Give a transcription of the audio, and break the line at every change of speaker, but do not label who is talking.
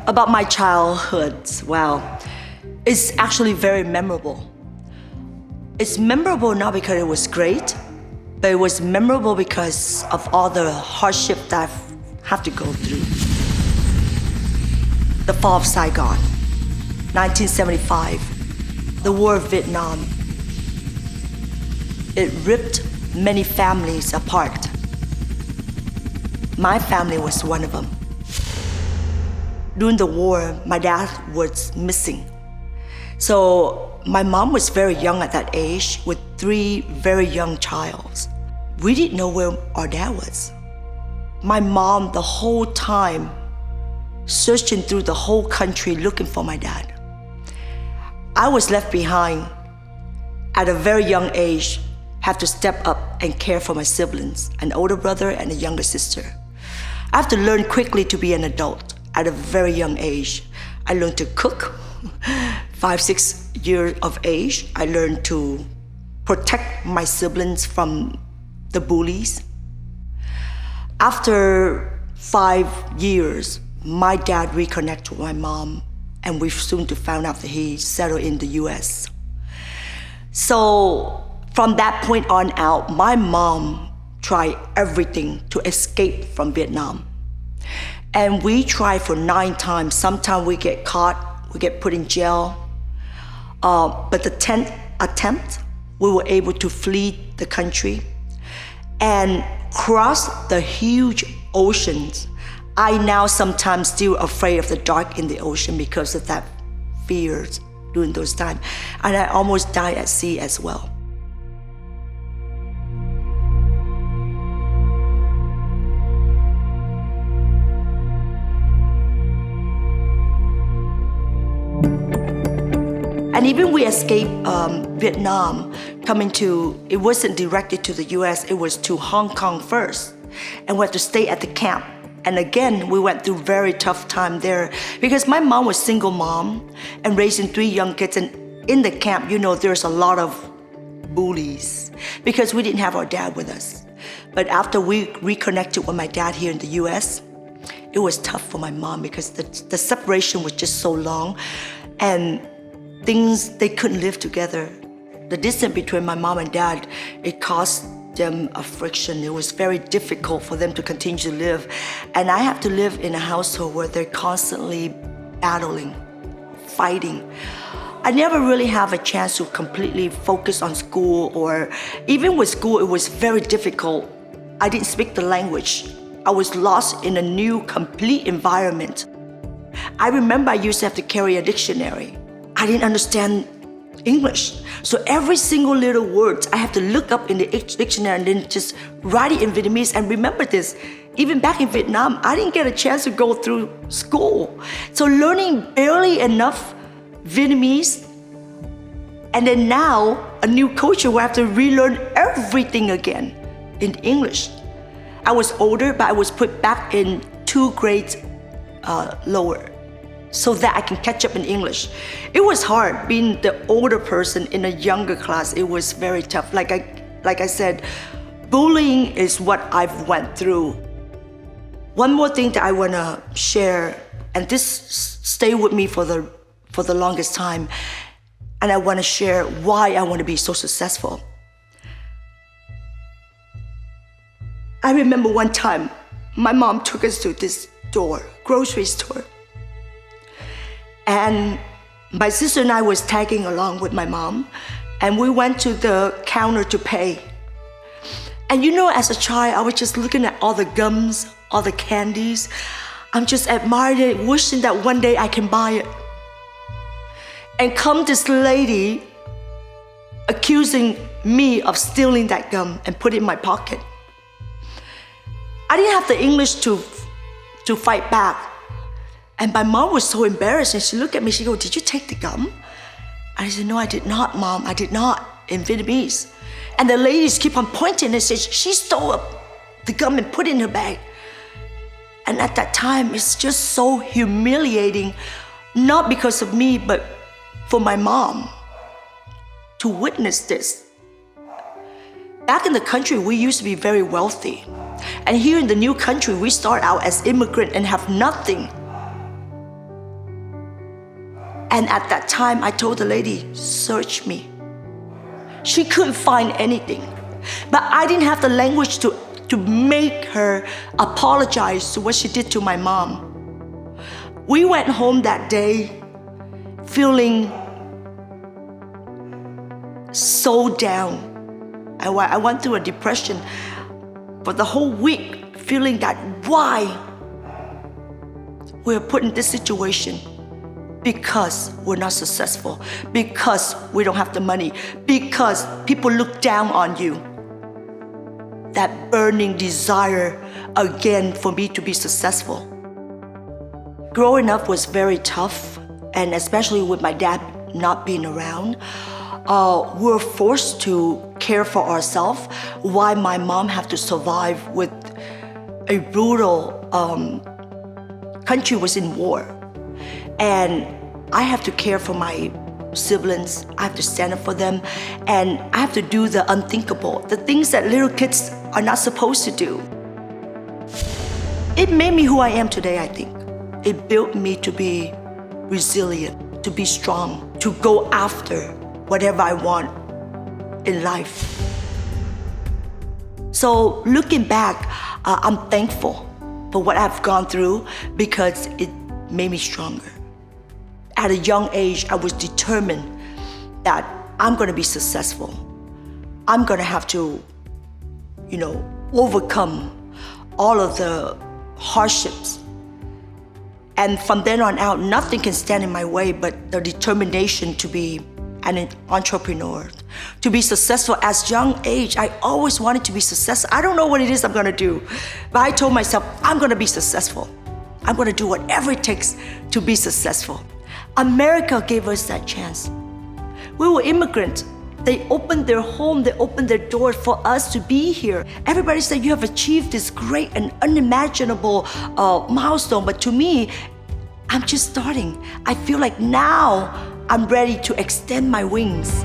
About my childhood, well, it's actually very memorable. It's memorable not because it was great, but it was memorable because of all the hardship that I've had to go through. The fall of Saigon, 1975, the war of Vietnam. It ripped many families apart. My family was one of them. During the war, my dad was missing. So my mom was very young at that age with 3 very young childs. We didn't know where our dad was. My mom, the whole time, searching through the whole country looking for my dad. I was left behind at a very young age, have to step up and care for my siblings, an older brother and a younger sister. I have to learn quickly to be an adult. At a very young age, I learned to cook. 5, 6 years of age, I learned to protect my siblings from the bullies. After 5 years, my dad reconnected with my mom, and we soon to found out that he settled in the US. So from that point on out, my mom tried everything to escape from Vietnam. And we tried for 9 times. Sometimes we get caught, we get put in jail. But the 10th attempt, we were able to flee the country and cross the huge oceans. I now sometimes still afraid of the dark in the ocean because of that fears during those times. And I almost died at sea as well. And even we escaped Vietnam, it wasn't directed to the US, it was to Hong Kong first. And we had to stay at the camp. And again, we went through very tough time there because my mom was single mom and raising 3 young kids. And in the camp, there's a lot of bullies because we didn't have our dad with us. But after we reconnected with my dad here in the US, it was tough for my mom because the separation was just so long. And they couldn't live together. The distance between my mom and dad, it caused them a friction. It was very difficult for them to continue to live. And I have to live in a household where they're constantly battling, fighting. I never really have a chance to completely focus on school, or even with school, it was very difficult. I didn't speak the language. I was lost in a new, complete environment. I remember I used to have to carry a dictionary. I didn't understand English. So every single little word, I have to look up in the dictionary and then just write it in Vietnamese. And remember this, even back in Vietnam, I didn't get a chance to go through school. So learning barely enough Vietnamese, and then now a new culture where I have to relearn everything again in English. I was older, but I was put back in 2 grades lower, so that I can catch up in English. It was hard being the older person in a younger class. It was very tough. Like I said, bullying is what I've went through. One more thing that I wanna share, and this stayed with me for the longest time, and I wanna share why I wanna be so successful. I remember one time, my mom took us to this store, grocery store. And my sister and I was tagging along with my mom, and we went to the counter to pay. And as a child, I was just looking at all the gums, all the candies. I'm just admiring it, wishing that one day I can buy it. And come this lady accusing me of stealing that gum and put it in my pocket. I didn't have the English to fight back. And my mom was so embarrassed, and she looked at me, she goes, "Did you take the gum?" And I said, "No, I did not, Mom, I did not," in Vietnamese. And the ladies keep on pointing and said, "She stole the gum and put it in her bag." And at that time, it's just so humiliating, not because of me, but for my mom to witness this. Back in the country, we used to be very wealthy. And here in the new country, we start out as immigrant and have nothing. And at that time, I told the lady, search me. She couldn't find anything. But I didn't have the language to make her apologize to what she did to my mom. We went home that day feeling so down. I went through a depression for the whole week, feeling that why we're put in this situation. Because we're not successful, because we don't have the money, because people look down on you. That burning desire again for me to be successful. Growing up was very tough, and especially with my dad not being around, we were forced to care for ourselves while my mom had to survive with a brutal country was in war. And I have to care for my siblings. I have to stand up for them. And I have to do the unthinkable, the things that little kids are not supposed to do. It made me who I am today, I think. It built me to be resilient, to be strong, to go after whatever I want in life. So looking back, I'm thankful for what I've gone through because it made me stronger. At a young age, I was determined that I'm gonna be successful. I'm gonna have to, overcome all of the hardships. And from then on out, nothing can stand in my way but the determination to be an entrepreneur, to be successful. At young age, I always wanted to be successful. I don't know what it is I'm gonna do, but I told myself, I'm gonna be successful. I'm gonna do whatever it takes to be successful. America gave us that chance. We were immigrants. They opened their home, they opened their doors for us to be here. Everybody said, you have achieved this great and unimaginable milestone, but to me, I'm just starting. I feel like now I'm ready to extend my wings.